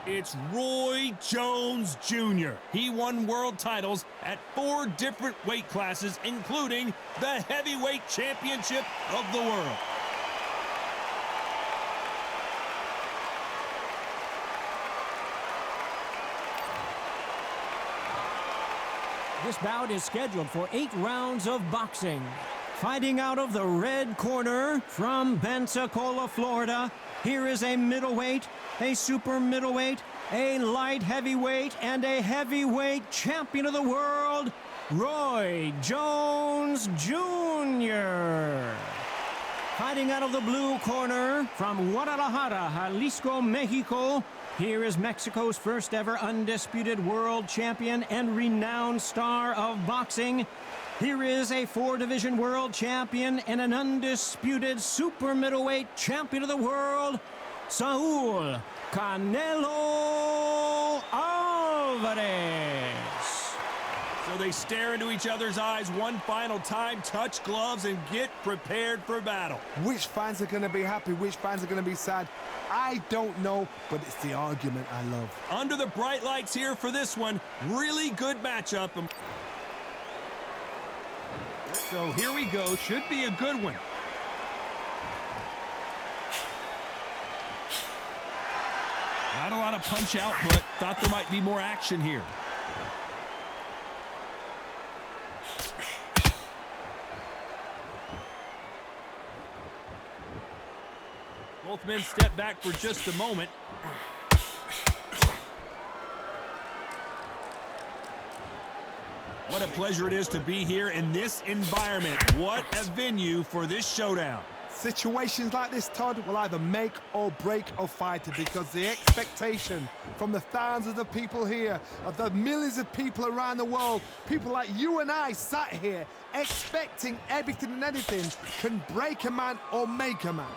It's Roy Jones Jr. He won world titles at 4 different weight classes, including the heavyweight championship of the world. This bout is scheduled for 8 rounds of boxing. Fighting out of the red corner from Pensacola, Florida, here is a middleweight, a super middleweight, a light heavyweight, and a heavyweight champion of the world, Roy Jones Jr. Fighting out of the blue corner from Guadalajara, Jalisco, Mexico, here is Mexico's first ever undisputed world champion and renowned star of boxing. Here is a 4-division world champion and an undisputed super middleweight champion of the world, Saul Canelo Alvarez. So they stare into each other's eyes one final time, touch gloves, and get prepared for battle. Which fans are going to be happy? Which fans are going to be sad? I don't know, but it's the argument I love. Under the bright lights here for this one, really good matchup. So here we go, should be a good one. Not a lot of punch output, thought there might be more action here. Both men step back for just a moment. What a pleasure it is to be here in this environment. What a venue for this showdown. Situations like this, Todd, will either make or break a fighter, because the expectation from the thousands of people here, of the millions of people around the world, people like you and I sat here expecting everything and anything, can break a man or make a man.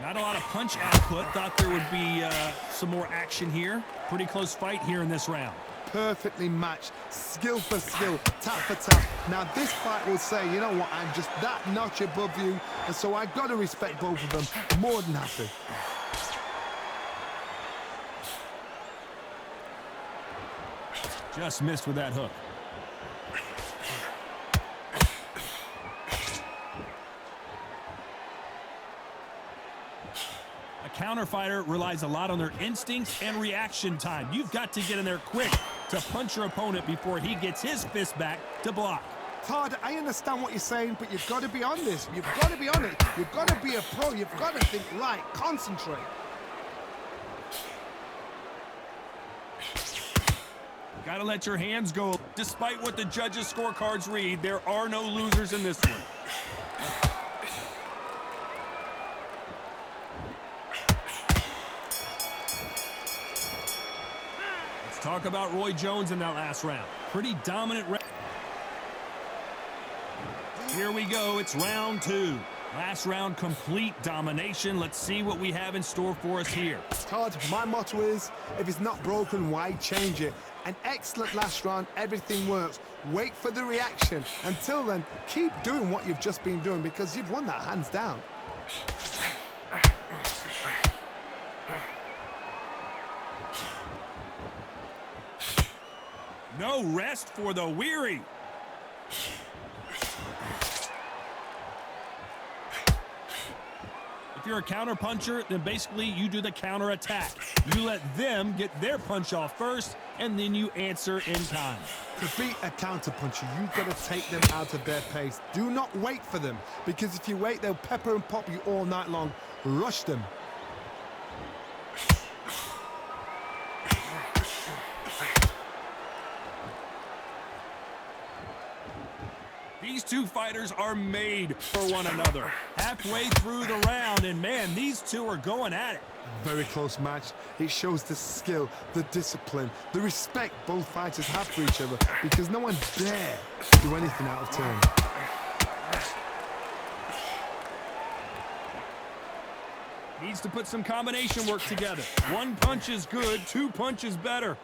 Not a lot of punch output. Thought there would be some more action here. Pretty close fight here in this round. Perfectly matched, skill for skill, tap for tap. Now this fight will say, you know what, I'm just that notch above you, and so I've got to respect both of them. More than happy. Just missed with that hook. A counter fighter relies a lot on their instincts and reaction time. You've got to get in there quick to punch your opponent before he gets his fist back to block. Todd, I understand what you're saying, but you've got to be on this. You've got to be on it. You've got to be a pro. You've got to think right. Concentrate. Got to let your hands go. Despite what the judges' scorecards read, there are no losers in this one. Talk about Roy Jones in that last round. Pretty dominant. Here we go. It's round 2. Last round, complete domination. Let's see what we have in store for us here. Todd, my motto is, if it's not broken, why change it? An excellent last round. Everything works. Wait for the reaction. Until then, keep doing what you've just been doing, because you've won that hands down. No rest for the weary. If you're a counter puncher, then basically you do the counter attack. You let them get their punch off first, and then you answer in time. To beat a counter puncher, you've got to take them out of their pace. Do not wait for them, because if you wait, they'll pepper and pop you all night long. Rush them. These two fighters are made for one another. Halfway through the round, and man, these two are going at it. Very close match. It shows the skill, the discipline, the respect both fighters have for each other, because no one dare do anything out of turn. Needs to put some combination work together. One punch is good, 2 punches better.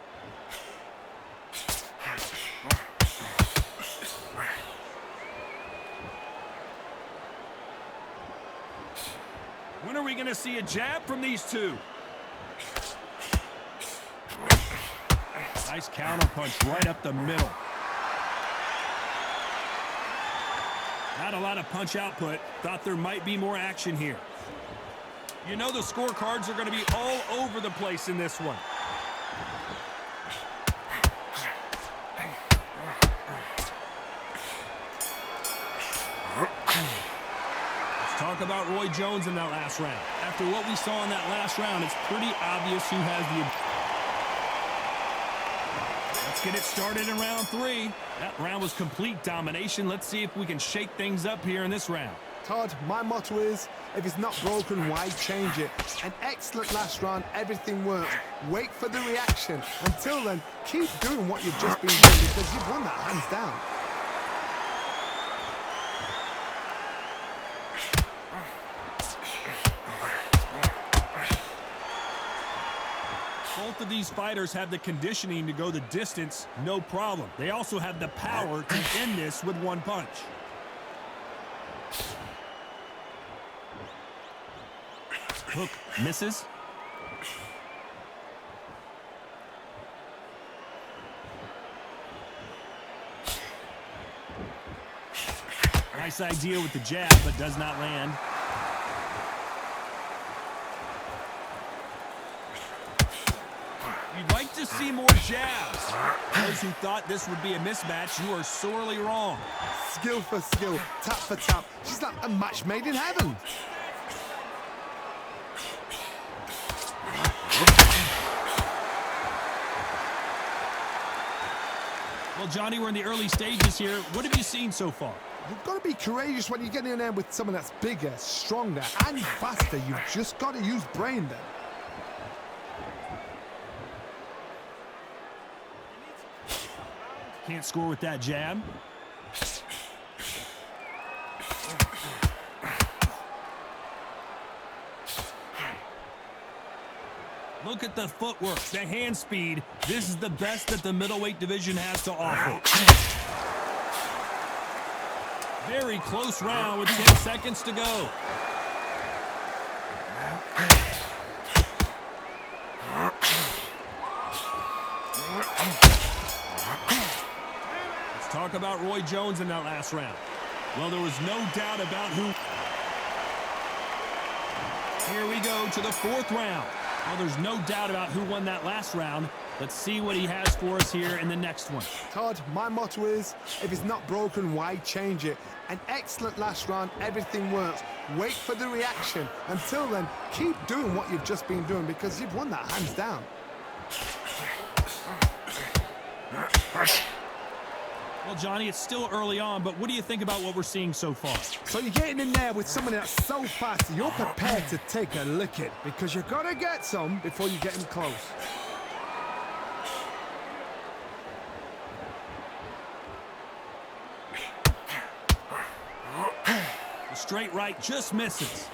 When are we going to see a jab from these two? Nice counter punch right up the middle. Not a lot of punch output. Thought there might be more action here. You know the scorecards are going to be all over the place in this one. Let's talk about Roy Jones in that last round. After what we saw in that last round, it's pretty obvious who has the... Let's get it started in round 3. That round was complete domination. Let's see if we can shake things up here in this round. Todd, my motto is, if it's not broken, why change it? An excellent last round, everything works. Wait for the reaction. Until then, keep doing what you've just been doing because you've won that hands down. Both of these fighters have the conditioning to go the distance, no problem. They also have the power to end this with one punch. Hook misses. Nice idea with the jab, but does not land. You'd like to see more jabs. Those who thought this would be a mismatch, you are sorely wrong. Skill for skill, tap for tap. She's like a match made in heaven. Well, Johnny, we're in the early stages here. What have you seen so far? You've got to be courageous when you get in there with someone that's bigger, stronger, and faster. You've just got to use brain then. Can't score with that jab. Look at the footwork, the hand speed. This is the best that the middleweight division has to offer. Very close round with 10 seconds to go. Let's talk about Roy Jones in that last round. Well, there was no doubt about who... Here we go to the 4th round. Well, there's no doubt about who won that last round. Let's see what he has for us here in the next one. Todd, my motto is, if it's not broken, why change it? An excellent last round, everything works. Wait for the reaction. Until then, keep doing what you've just been doing because you've won that hands down. Well, Johnny, it's still early on, but what do you think about what we're seeing so far? So you're getting in there with someone that's so fast, you're prepared to take a licking because you've got to get some before you get him close. The straight right just misses.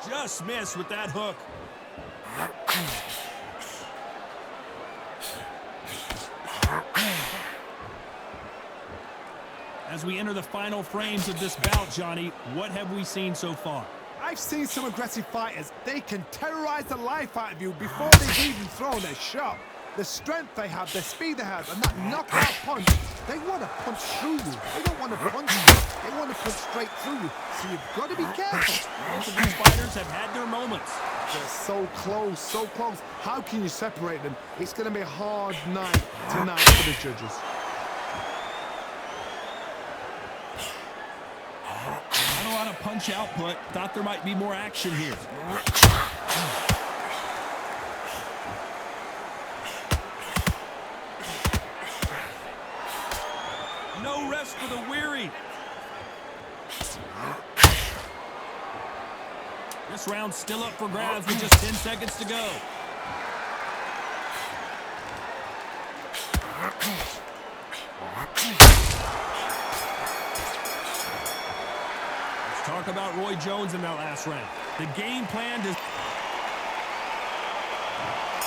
Just missed with that hook. As we enter the final frames of this bout, Johnny, what have we seen so far? I've seen some aggressive fighters. They can terrorize the life out of you before they've even thrown a shot. The strength they have, the speed they have, and that knockout punch, they want to punch through you. They don't want to punch you. They want to punch straight through you. So you've got to be careful. Both of these fighters have had their moments. They're so close, so close. How can you separate them? It's going to be a hard night tonight for the judges. Not a lot of punch output. Thought there might be more action here. No rest for the weary. This round's still up for grabs with just 10 seconds to go. Let's talk about Roy Jones in that last round. The game plan does...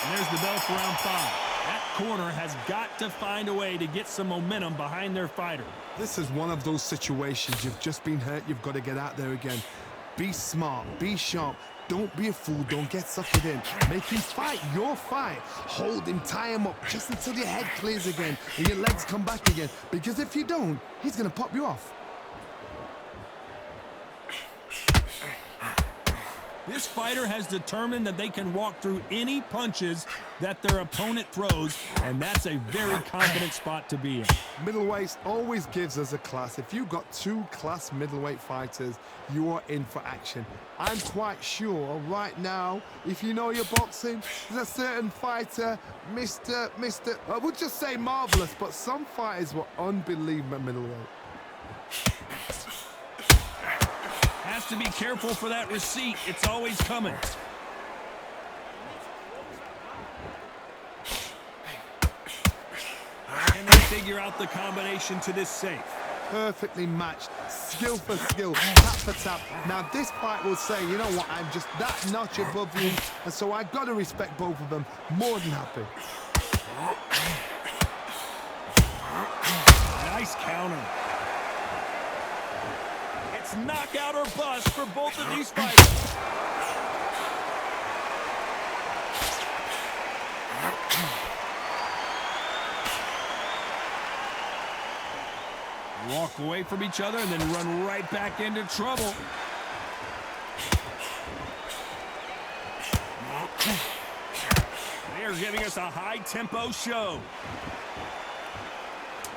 And there's the bell for round 5. That corner has got to find a way to get some momentum behind their fighter. This is one of those situations. You've just been hurt. You've got to get out there again. Be smart. Be sharp. Don't be a fool. Don't get suckered in. Make him fight your fight. Hold him, tie him up just until your head clears again and your legs come back again. Because if you don't, he's going to pop you off. This fighter has determined that they can walk through any punches that their opponent throws, and that's a very confident spot to be in. Middleweight always gives us a class. If you've got two class middleweight fighters, you are in for action. I'm quite sure right now, if you know your boxing, there's a certain fighter, I would just say marvelous, but some fighters were unbelievable at middleweight. Has to be careful for that receipt. It's always coming. Can they figure out the combination to this safe? Perfectly matched, skill for skill, tap for tap. Now this fight will say, you know what, I'm just that notch above you, and so I've got to respect both of them. More than happy. Nice counter. It's knockout or bust for both of these fighters. Walk away from each other and then run right back into trouble. They are giving us a high-tempo show.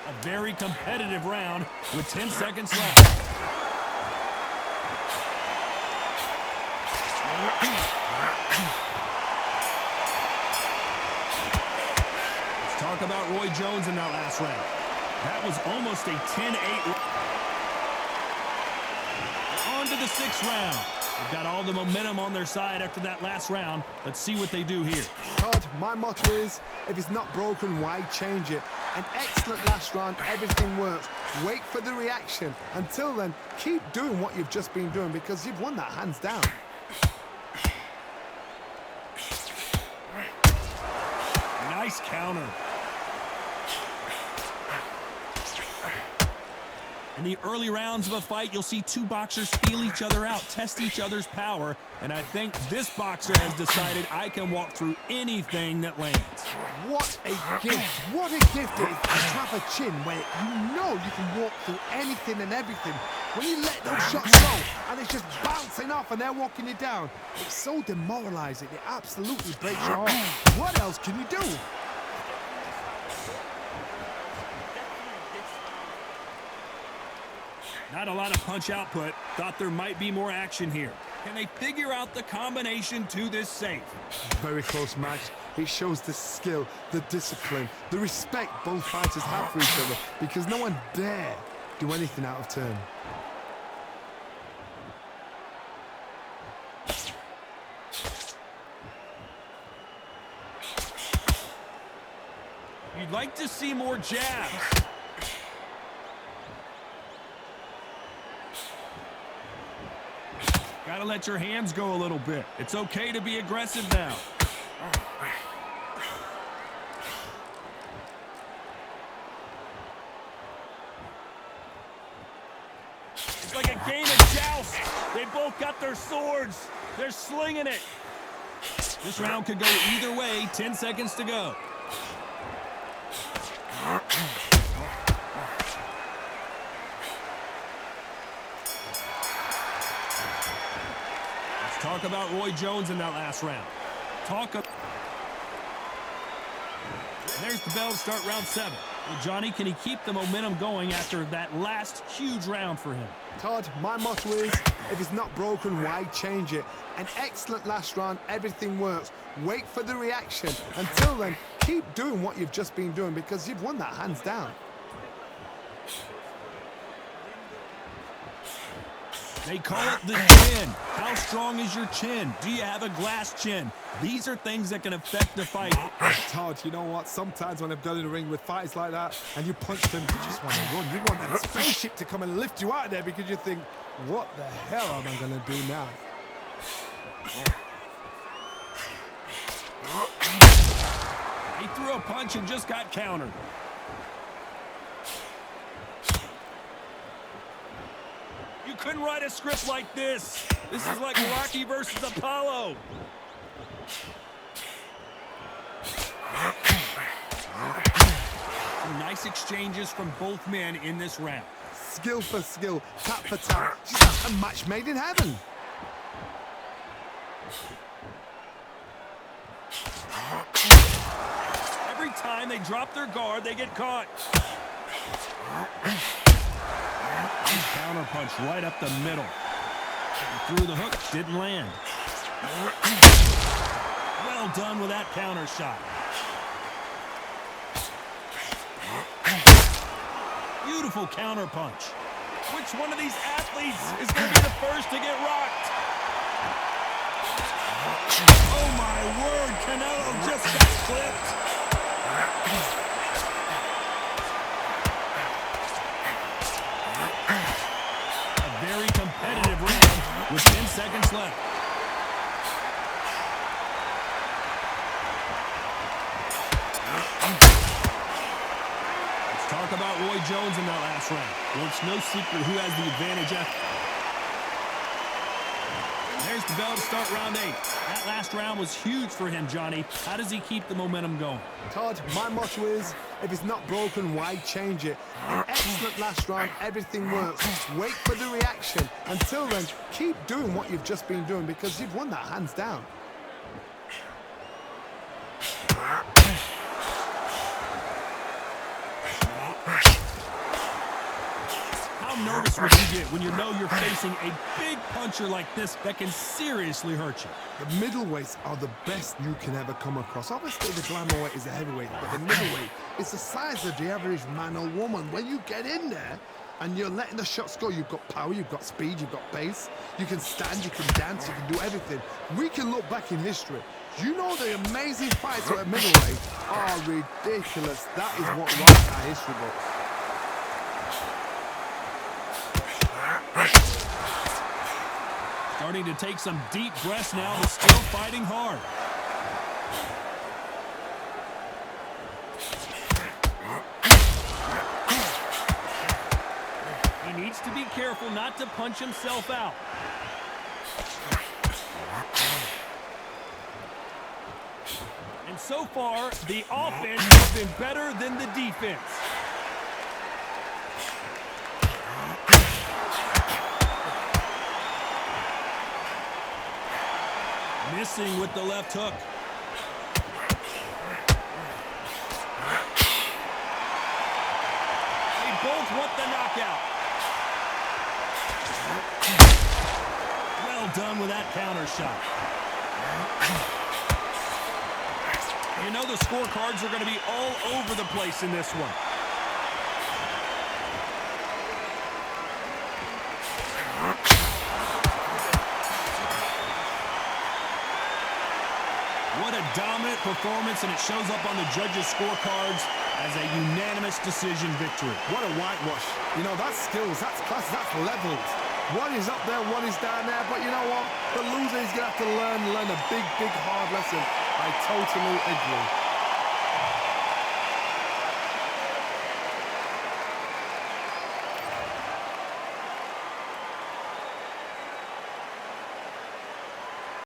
A very competitive round with 10 seconds left. Let's talk about Roy Jones in that last round. That was almost a 10-8. On to the 6th round. They've got all the momentum on their side after that last round. Let's see what they do here. Todd, my motto is, if it's not broken, why change it? An excellent last round, everything works. Wait for the reaction. Until then, keep doing what you've just been doing because you've won that hands down. Nice counter. In the early rounds of a fight, you'll see two boxers feel each other out, test each other's power, and I think this boxer has decided I can walk through anything that lands. What a gift. What a gift it is to have a chin where you know you can walk through anything and everything. When you let those shots go and it's just bouncing off and they're walking you down, it's so demoralizing. It absolutely breaks your heart. What else can you do? Not a lot of punch output. Thought there might be more action here. Can they figure out the combination to this safe? Very close match. It shows the skill, the discipline, the respect both fighters have for each other because no one dare do anything out of turn. You'd like to see more jabs. Gotta let your hands go a little bit. It's okay to be aggressive now. It's like a game of joust. They both got their swords. They're slinging it. This round could go either way. 10 seconds to go. Talk about Roy Jones in that last round. There's the bell to start round 7. Well, Johnny, can he keep the momentum going after that last huge round for him? Todd, my motto is, if it's not broken, why change it? An excellent last round, everything works. Wait for the reaction. Until then, keep doing what you've just been doing because you've won that hands down. They call it the chin. How strong is your chin? Do you have a glass chin? These are things that can affect the fight. Todd, you know what? Sometimes when I've done in the ring with fights like that and you punch them, you just want to run. You want that spaceship to come and lift you out of there because you think, what the hell am I going to do now? They threw a punch and just got countered. You couldn't write a script like this. This is like Rocky versus Apollo. Some nice exchanges from both men in this round. Skill for skill, tap for tap. Just like a match made in heaven. Every time they drop their guard, they get caught. Counter punch right up the middle. Through the hook, didn't land. Well done with that counter shot. Beautiful counter punch. Which one of these athletes is going to be the first to get rocked? Oh my word, Canelo just got clipped. A very competitive round with 10 seconds left. Let's talk about Roy Jones in that last round. Well, it's no secret who has the advantage after. There's the bell to start round 8. That last round was huge for him, Johnny. How does he keep the momentum going? Todd, my motto is, if it's not broken, why change it? An excellent last round, everything works. Just wait for the reaction. Until then, keep doing what you've just been doing because you've won that hands down. How nervous would you get when you know you're facing a big puncher like this that can seriously hurt you? The middleweights are the best you can ever come across. Obviously, the glamour weight is a heavyweight, but the middleweight is the size of the average man or woman. When you get in there and you're letting the shots go, you've got power, you've got speed, you've got pace, you can stand, you can dance, you can do everything. We can look back in history. You know the amazing fights at middleweight are ridiculous. That is what writes our history books. Starting to take some deep breaths now, but still fighting hard. He needs to be careful not to punch himself out. And so far, the offense has been better than the defense. Missing with the left hook. They both want the knockout. Well done with that counter shot. You know the scorecards are going to be all over the place in this one. What a dominant performance, and it shows up on the judges' scorecards as a unanimous decision victory. What a whitewash. You know, that's skills, that's class, that's levels. One is up there, one is down there, but you know what? The loser is going to have to learn a big, hard lesson. I totally agree.